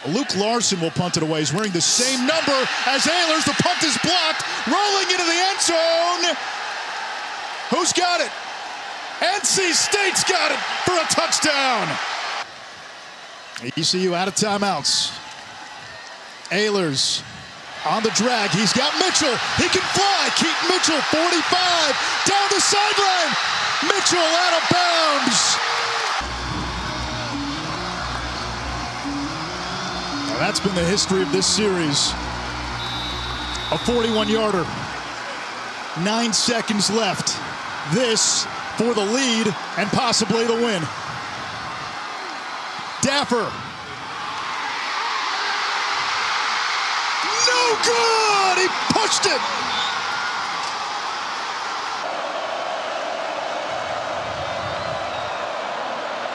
Luke Larson will punt it away. He's wearing the same number as Ehlers. The punt is blocked. Rolling into the end zone. Who's got it? NC State's got it for a touchdown. ECU out of timeouts. Ehlers on the drag. He's got Mitchell. He can fly. Keaton Mitchell, 45. Down the sideline. Mitchell out of bounds. Now that's been the history of this series. A 41-yarder. 9 seconds left. This for the lead and possibly the win. Dapper. No good! He pushed it!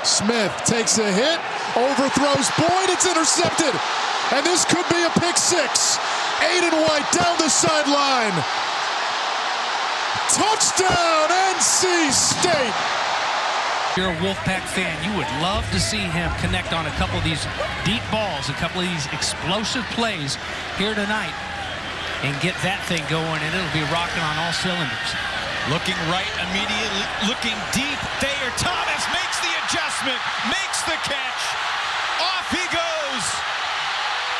Smith takes a hit, overthrows Boyd, it's intercepted. And this could be a pick six. Aiden White down the sideline. Touchdown, NC State! If you're a Wolfpack fan, you would love to see him connect on a couple of these deep balls, a couple of these explosive plays here tonight, and get that thing going, and it'll be rocking on all cylinders. Looking right immediately, looking deep. Thayer Thomas makes the adjustment, makes the catch. Off he goes.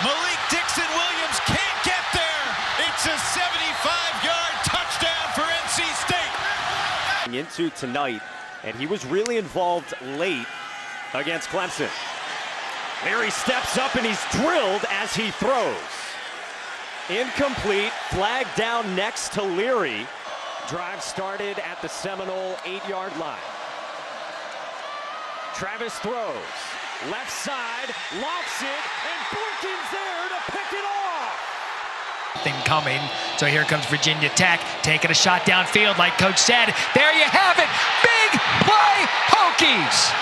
Malik Dixon-Williams can't get there. It's a 75-yard touchdown for NC State. Into tonight, and he was really involved late against Clemson. There he steps up and he's drilled as he throws. Incomplete, flag down next to Leary. Drive started at the Seminole 8-yard line. Travis throws, left side, lofts it, and Boykin's there to pick it off. Thing coming, so here comes Virginia Tech, taking a shot downfield like Coach said. There you have it, big play, Hokies.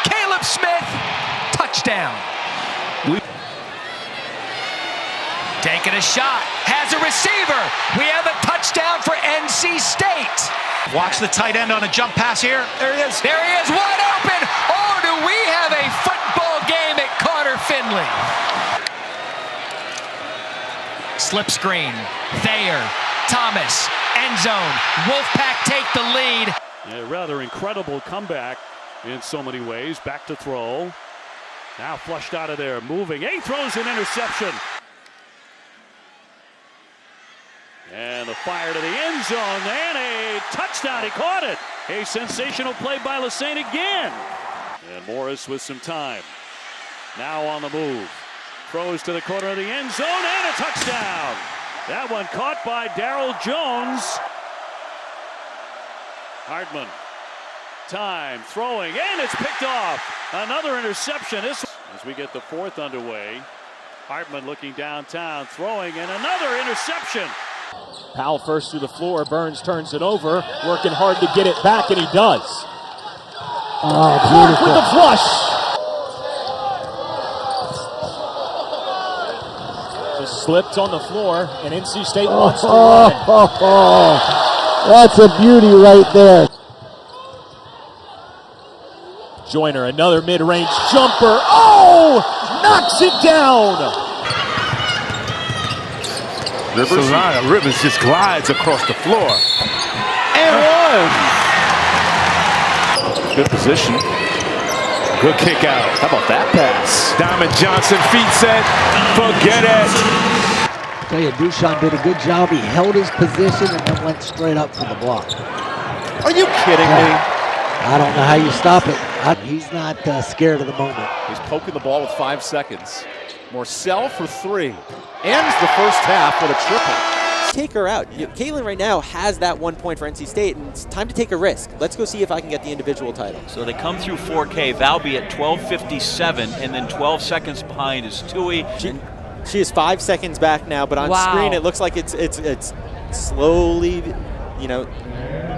Caleb Smith, touchdown. Taking a shot, has a receiver. We have a touchdown for NC State. Watch the tight end on a jump pass here. There he is. There he is, wide open. Oh, do we have a football game at Carter Finley. Slip screen, Thayer, Thomas, end zone. Wolfpack take the lead. A rather incredible comeback in so many ways. Back to throw. Now flushed out of there, moving. He throws an interception. And the fire to the end zone, and a touchdown. He caught it. A sensational play by Lassane again. And Morris with some time. Now on the move. Throws to the corner of the end zone, and a touchdown. That one caught by Darrell Jones. Hartman. Time, throwing, and it's picked off. Another interception. As we get the fourth underway. Hartman looking downtown, throwing, and another interception. Powell first through the floor. Burns turns it over, working hard to get it back, and he does. Oh, Clark with the flush. Just slipped on the floor, and NC State wants to run. That's a beauty right there. Joyner, another mid-range jumper. Oh! Knocks it down! Rivers just glides across the floor. And one! Good position. Good kick out. How about that pass? Diamond Johnson, feet set. Forget it. I tell you, Dushan did a good job. He held his position and then went straight up for the block. Are you kidding me? I don't know how you stop it. He's not scared of the moment. He's poking the ball with 5 seconds. Morcell for 3. Ends the first half with a triple. Take her out. Caitlin right now has that 1 point for NC State, and it's time to take a risk. Let's go see if I can get the individual title. So they come through 4K. Valby at 12:57, and then 12 seconds behind is Tui. She is 5 seconds back now, but on screen it looks like it's slowly,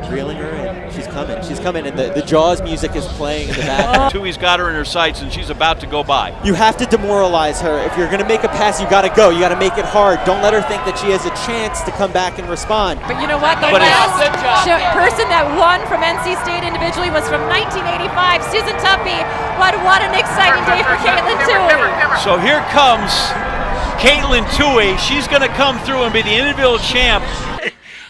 reeling her in. She's coming. She's coming, and the Jaws music is playing in the background. Tui's got her in her sights, and she's about to go by. You have to demoralize her. If you're going to make a pass, you got to go. You got to make it hard. Don't let her think that she has a chance to come back and respond. But you know what? The last person that won from NC State individually was from 1985, Susan Tuffy. What an exciting day for Caitlin Tui. So here comes Caitlin Tui. She's going to come through and be the individual champ.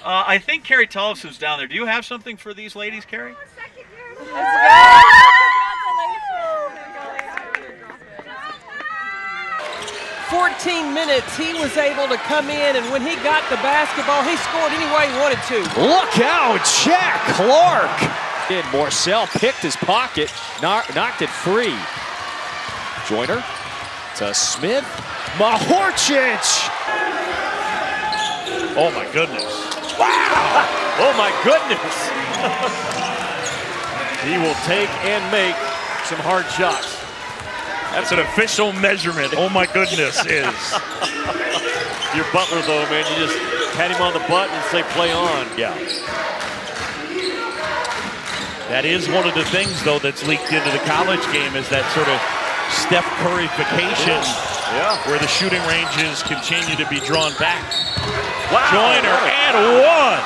I think Carrie Tollefson's down there. Do you have something for these ladies, Carrie? 14 minutes, he was able to come in, and when he got the basketball, he scored any way he wanted to. Look out, Jack Clark. Morcell picked his pocket, knocked it free. Joyner to Smith. Mahorcic. Oh my goodness. Wow! Oh my goodness! He will take and make some hard shots. That's an official measurement. Oh my goodness is. Your Butler though, man, you just pat him on the butt and say play on. Yeah. That is one of the things though that's leaked into the college game, is that sort of Steph Curry-fication, where the shooting ranges continue to be drawn back. Wow. Joyner and one.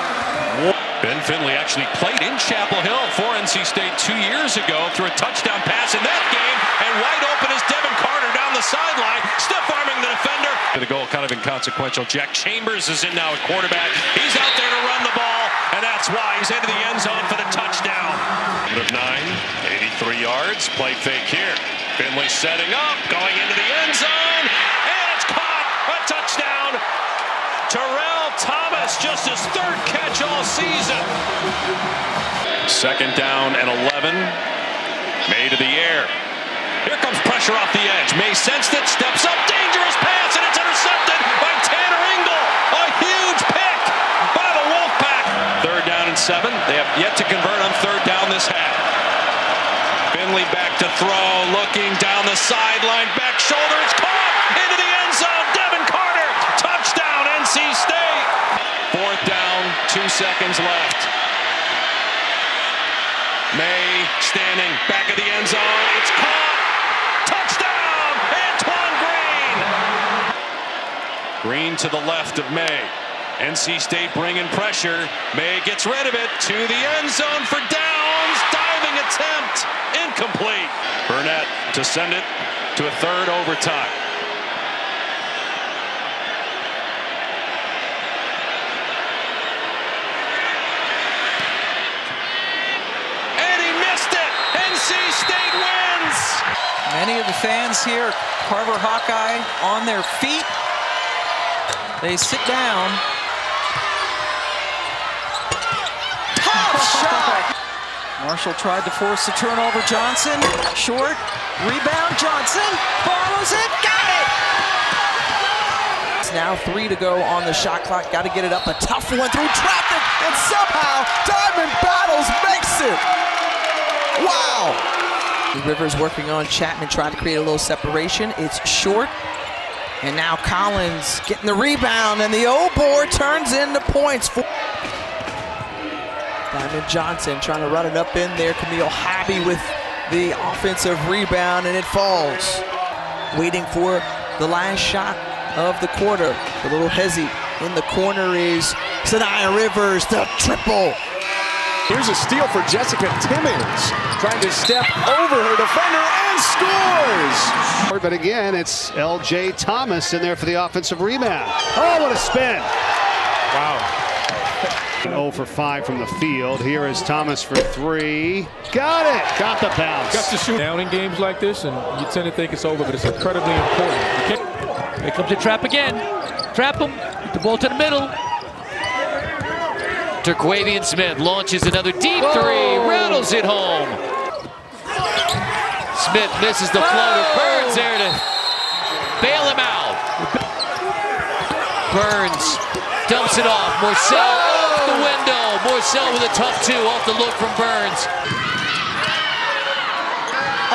Ben Finley actually played in Chapel Hill for NC State 2 years ago, threw a touchdown pass in that game, and wide open is Devin Carter down the sideline, stiff arming the defender. The goal kind of inconsequential. Jack Chambers is in now at quarterback. He's out there to run the ball, and that's why he's into the end zone for the touchdown. Of 9, 83 yards, play fake here. Finley setting up, going into the end zone, and it's caught, a touchdown. Terrell Thomas, just his third catch all season. Second down and 11. May to the air. Here comes pressure off the edge. May sensed it, steps up, dangerous pass, and it's intercepted by Tanner Engel. A huge pick by the Wolfpack. Third down and 7. They have yet to convert on third down this half. Finley back to throw, looking down the sideline, back shoulder, it's caught into the end zone. Devin Carter, touchdown NC State. Fourth down, 2 seconds left. May standing back of the end zone, it's caught. Touchdown, Antoine Green. Green to the left of May. NC State bringing pressure. May gets rid of it to the end zone for downs. Diving attempt, incomplete. Burnett to send it to a third overtime. And he missed it. NC State wins. Many of the fans here, Carver Hawkeye, on their feet. They sit down. Shot. Marshall tried to force the turnover. Johnson, short, rebound. Johnson follows it, got it! It's now 3 to go on the shot clock. Got to get it up. A tough one through traffic, and somehow Diamond Battles makes it. Wow! Rivers working on Chapman, trying to create a little separation. It's short. And now Collins getting the rebound, and the old board turns into points for Diamond Johnson, trying to run it up in there. Camille happy with the offensive rebound, and it falls. Waiting for the last shot of the quarter. A little hezzy. In the corner is Sanaya Rivers, the triple. Here's a steal for Jessica Timmons, trying to step over her defender and scores! But again, it's L.J. Thomas in there for the offensive rebound. Oh, what a spin! Wow. 0 for 5 from the field. Here is Thomas for 3. Got it! Got the bounce. Got to shoot down in games like this, and you tend to think it's over, but it's incredibly important. Here comes the trap again. Trap him. Get the ball to the middle. Terquavian Smith launches another deep three. Rattles it home. Smith misses the floater. Burns there to bail him out. Burns dumps it off. Morcell off the window. Morcell with a tough 2 off the look from Burns.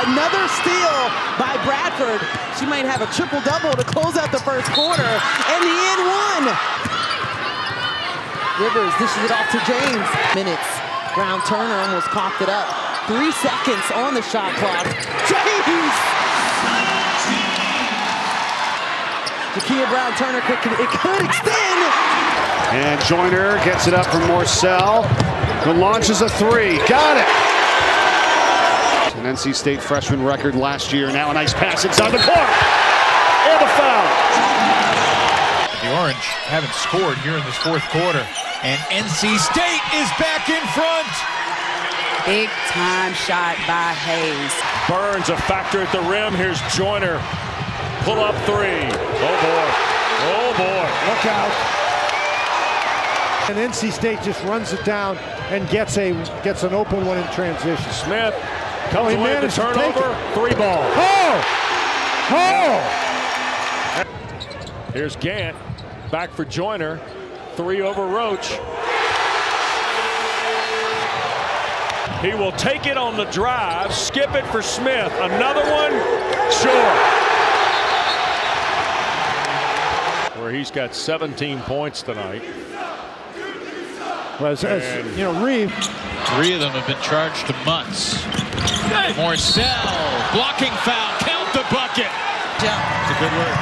Another steal by Bradford. She might have a triple-double to close out the first quarter. And the end one. Rivers dishes it off to James. Minutes Brown-Turner almost coughed it up. 3 seconds on the shot clock. James! Jakia Brown-Turner, it could extend! And Joyner gets it up from Morcell, who launches a three. Got it! An NC State freshman record last year. Now a nice pass inside the court. And a foul. The Orange haven't scored here in this fourth quarter. And NC State is back in front. Big time shot by Hayes. Burns a factor at the rim. Here's Joyner. Pull up three. Oh boy. Oh boy. Look out. And NC State just runs it down and gets an open one in transition. Smith comes away with the turnover. 3 ball. Here's Gant. Back for Joyner. 3 over Roach. He will take it on the drive. Skip it for Smith. Another one. Short. Where he's got 17 points tonight. Well, you know, Reeve. 3 of them have been charged to months. Morcell, blocking foul, count the bucket. Yeah. It's a good work.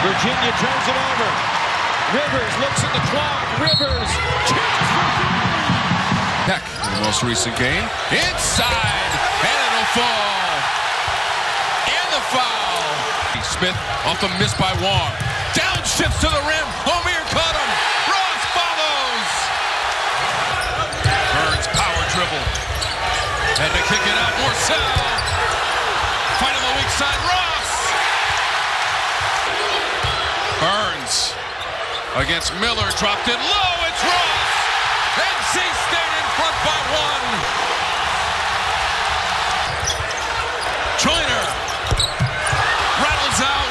Virginia turns it over. Rivers looks at the clock. Rivers, Heck, in the most recent game. Inside, and it'll fall. And the foul. Smith off the miss by Wong. Downshifts to the rim. Omier caught him. Ross follows. Burns power dribble. Had to kick it out. Morcell. Fighting the weak side. Ross. Burns against Miller. Dropped it low. It's Ross. NC State in front by 1. Joyner rattles out.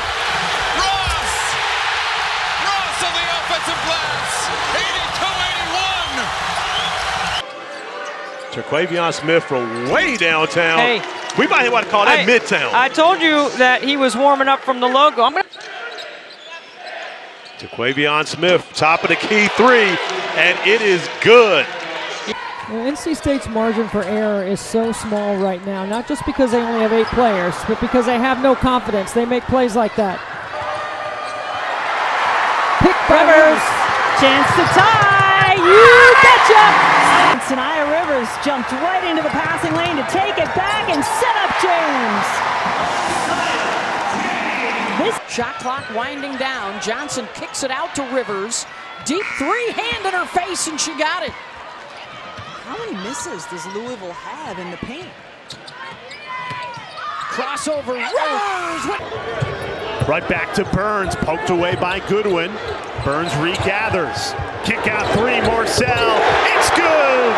Ross on the offensive glass. 82-81. Jaquavion Smith from way downtown. Hey, we might want to call that Midtown. I told you that he was warming up from the logo. Jaquavion Smith, top of the key 3, and it is good. NC State's margin for error is so small right now, not just because they only have 8 players, but because they have no confidence. They make plays like that. Pick Rivers, chance to tie, you betcha! Sanaya Rivers jumped right into the passing lane to take it back and set up James. This shot clock winding down. Johnson kicks it out to Rivers. Deep 3, hand in her face, and she got it. How many misses does Louisville have in the paint? Crossover, Rivers! Right back to Burns, poked away by Goodwin. Burns regathers. Kick out 3, Morcell. It's good!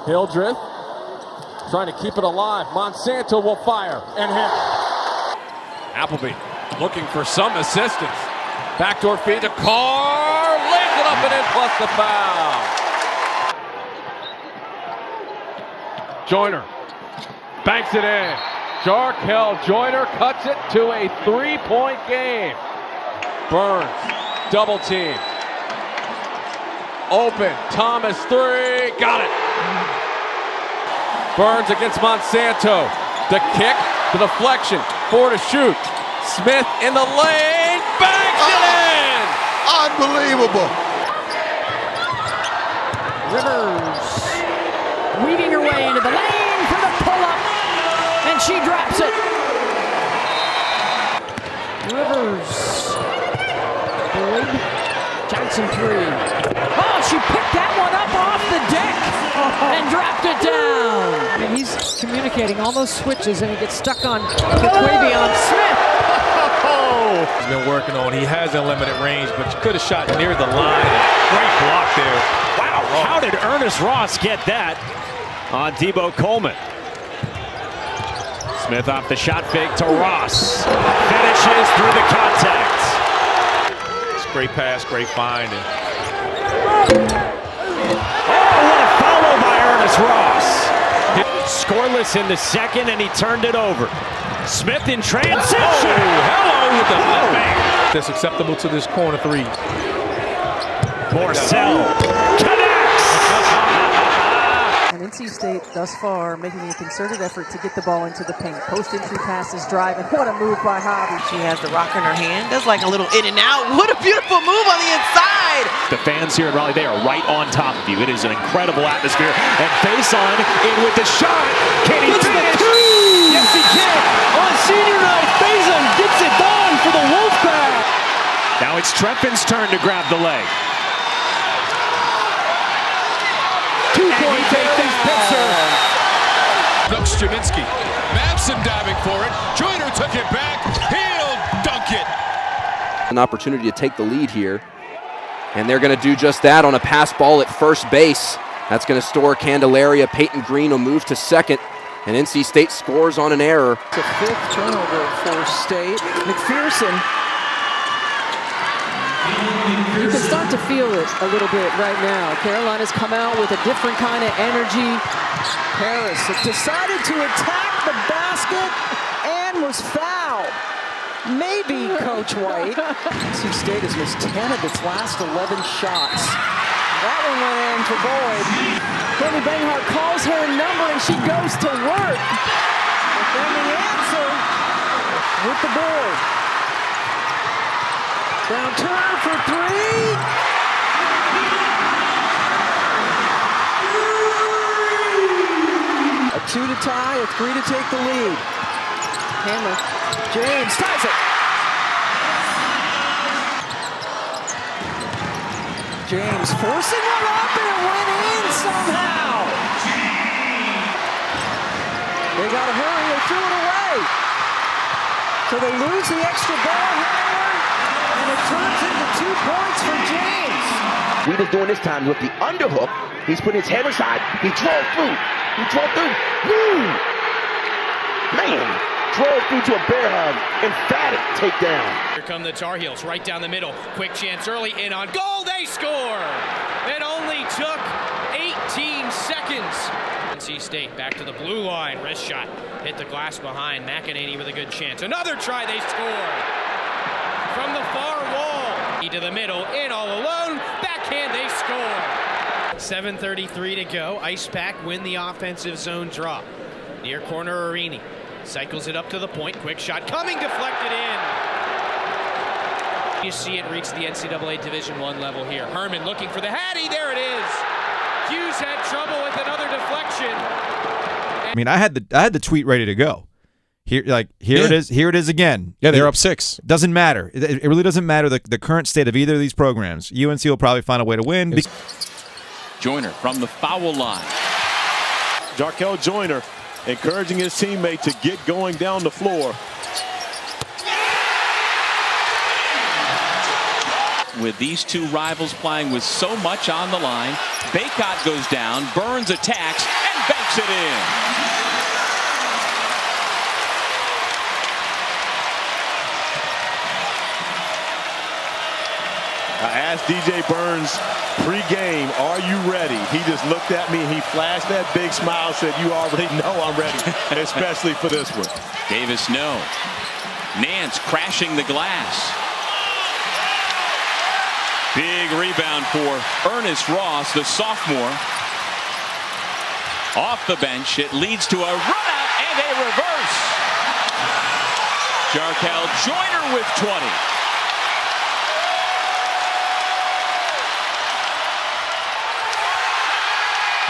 Hildreth trying to keep it alive. Monsanto will fire and hit. Appleby looking for some assistance. Backdoor feed to Carr. Lays it up and in plus the foul. Joyner banks it in. Jarkel Joyner cuts it to a 3-point game. Burns, double team. Open, Thomas 3, got it. Burns against Monsanto. The kick, the deflection, 4 to shoot. Smith in the lane, banks it in! Unbelievable. Rivers weaving her way into the lane for the pull-up, and she drops it. Rivers, Boyd, Johnson 3. Oh, she picked that one up off the deck and dropped it down. And he's communicating all those switches, and he gets stuck on Jaquavion Smith. He's been working on. He has unlimited range, but you could have shot near the line. Great block there. Wow, how did Ernest Ross get that on Debo Coleman? Smith off the shot fake to Ross. Finishes through the contact. It's a great pass, great find. Oh, what a follow by Ernest Ross. Scoreless in the second, and he turned it over. Smith in transition. Oh, hello with the nutmeg. That's acceptable to this corner 3. Morcell connects! And NC State thus far making a concerted effort to get the ball into the paint. Post-entry passes, drive, and what a move by Hobby. She has the rock in her hand. Does like a little in and out. What a beautiful move on the inside. The fans here in Raleigh, they are right on top of you. It is an incredible atmosphere. And face on, in with the shot. Can he finish? Yes, he can. On senior night, Faison gets it done for the Wolfpack. Now it's Treffin's turn to grab the leg. 2-point this picture. Brooks Jaminski. Madsen diving for it. Joyner took it back. He'll dunk it. An opportunity to take the lead here. And they're going to do just that on a pass ball at first base. That's going to store Candelaria. Peyton Green will move to second. And NC State scores on an error. It's a 5th turnover for State. McPherson. You can start to feel it a little bit right now. Carolina's come out with a different kind of energy. Harris decided to attack the basket and was fouled. Maybe, Coach White. NC State has missed 10 of its last 11 shots. That one went in for Boyd. Courtney Banghart calls her number and she goes to work. But then the answer with the board. Brown Turner for 3. A 2 to tie, a 3 to take the lead. Hammer. James ties it. James forcing one up and it went in somehow. They got to hurry, they threw it away. So they lose the extra ball handler and it turns into 2 points for James. We've been doing this time with the underhook. He's putting his head inside. He drove through. Woo! Man. Drove through to a bear hug. Emphatic takedown. Here come the Tar Heels right down the middle. Quick chance early, in on goal. They score. It only took 18 seconds. NC State back to the blue line. Wrist shot. Hit the glass behind. McEnany with a good chance. Another try. They score. From the far wall. To the middle. In all alone. Backhand. They score. 7:33 to go. Ice Pack win the offensive zone draw. Near corner Arini. Cycles it up to the point. Quick shot coming, deflected in. You see it reach the NCAA Division I level here. Herman looking for the Hattie. There it is. Hughes had trouble with another deflection. I mean, I had the tweet ready to go. Here it is. Here it is again. Yeah, they're up 6. Doesn't matter. It really doesn't matter the current state of either of these programs. UNC will probably find a way to win. Joyner from the foul line. Jarkel Joyner encouraging his teammate to get going down the floor. With these two rivals playing with so much on the line, Baycott goes down, Burns attacks, and banks it in. I asked DJ Burns pre-game, are you ready? He just looked at me, he flashed that big smile, said, you already know I'm ready, especially for this one. Davis, no. Nance crashing the glass. Big rebound for Ernest Ross, the sophomore. Off the bench, it leads to a run out and a reverse. Jarkel Joyner with 20.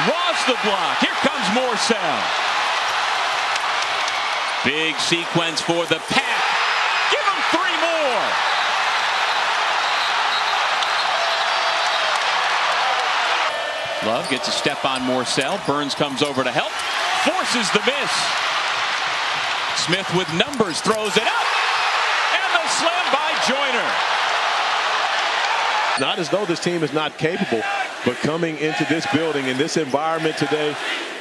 Ross the block. Here comes Morcell. Big sequence for the Pack. Give him 3 more. Love gets a step on Morcell. Burns comes over to help. Forces the miss. Smith with numbers. Throws it up. And the slam by Joyner. Not as though this team is not capable, but coming into this building, in this environment today,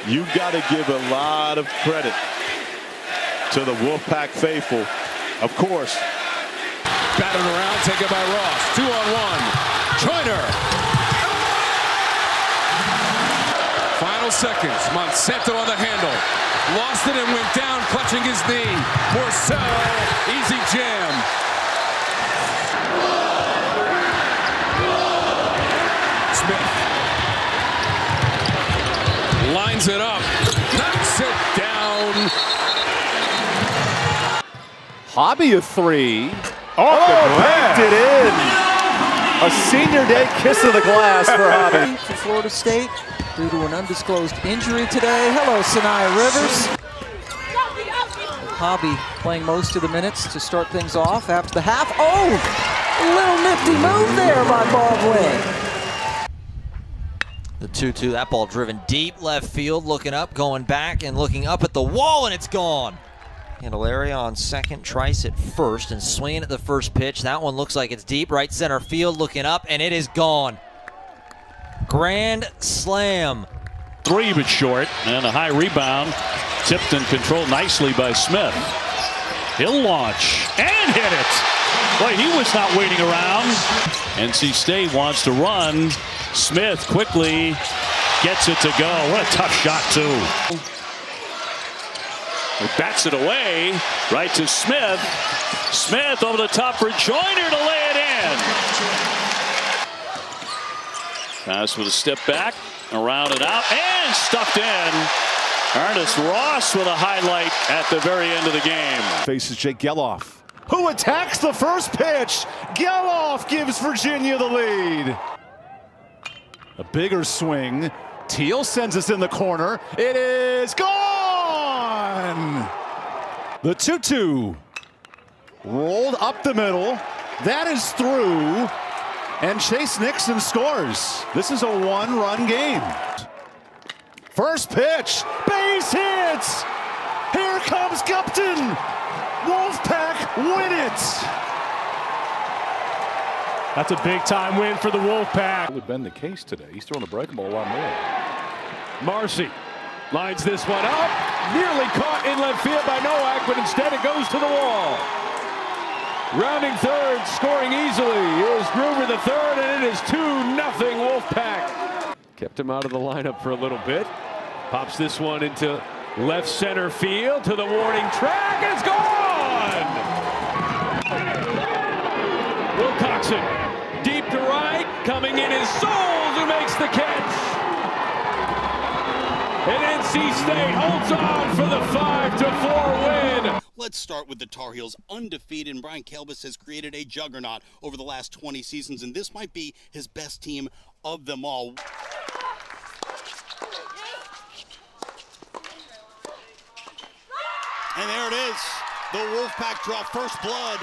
you've got to give a lot of credit to the Wolfpack faithful. Of course. Batted around, taken by Ross. 2-on-1. Joyner. Final seconds. Monsanto on the handle. Lost it and went down, clutching his knee. Morcell, easy jam. Brings it up. Knocks it down. Hobby a three. Packed it in. A senior day kiss of the glass for Hobby. For Florida State due to an undisclosed injury today. Hello, Sinai Rivers. Hobby playing most of the minutes to start things off after the half. Oh, a little nifty move there by Baldwin. The 2-2, that ball driven deep left field, looking up, going back, and looking up at the wall, and it's gone. Candelaria on second, Trice at first, and swinging at the first pitch. That one looks like it's deep, right center field, looking up, and it is gone. Grand slam. Three but short, and a high rebound. Tipped and controlled nicely by Smith. He'll launch and hit it. Boy, he was not waiting around. NC State wants to run. Smith quickly gets it to go. What a tough shot, too. He bats it away, right to Smith. Smith over the top for Joyner to lay it in. Pass with a step back, around and out, and stuffed in. Ernest Ross with a highlight at the very end of the game. Faces Jake Geloff, who attacks the first pitch. Geloff gives Virginia the lead. A bigger swing. Teal sends us in the corner. It is gone! The 2-2 rolled up the middle. That is through. And Chase Nixon scores. This is a one-run game. First pitch, base hits! Here comes Gupton! Wolfpack win it! That's a big-time win for the Wolfpack. That would have been the case today. He's throwing the breaking ball a lot more. Marcy lines this one up. Nearly caught in left field by Nowak, but instead it goes to the wall. Rounding third, scoring easily is Gruber the third, and it is 2-0 Wolfpack. Kept him out of the lineup for a little bit. Pops this one into left center field to the warning track, and it's gone! Wilcoxon, deep to right, coming in is Souls who makes the catch. And NC State holds on for the 5-4 win. Let's start with the Tar Heels, undefeated, and Brian Kelbis has created a juggernaut over the last 20 seasons, and this might be his best team of them all. And there it is. The Wolfpack draw first blood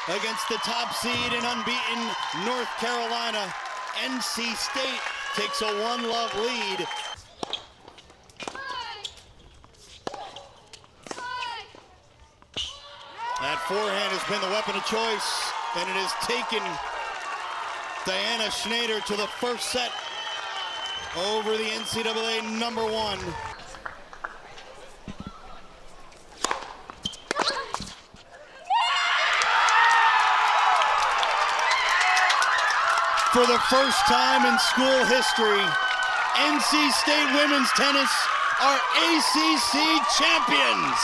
against the top seed and unbeaten North Carolina. NC State takes a 1-0 lead. That forehand has been the weapon of choice, and it has taken Diana Schneider to the first set over the NCAA #1. For the first time in school history, NC State women's tennis are ACC champions.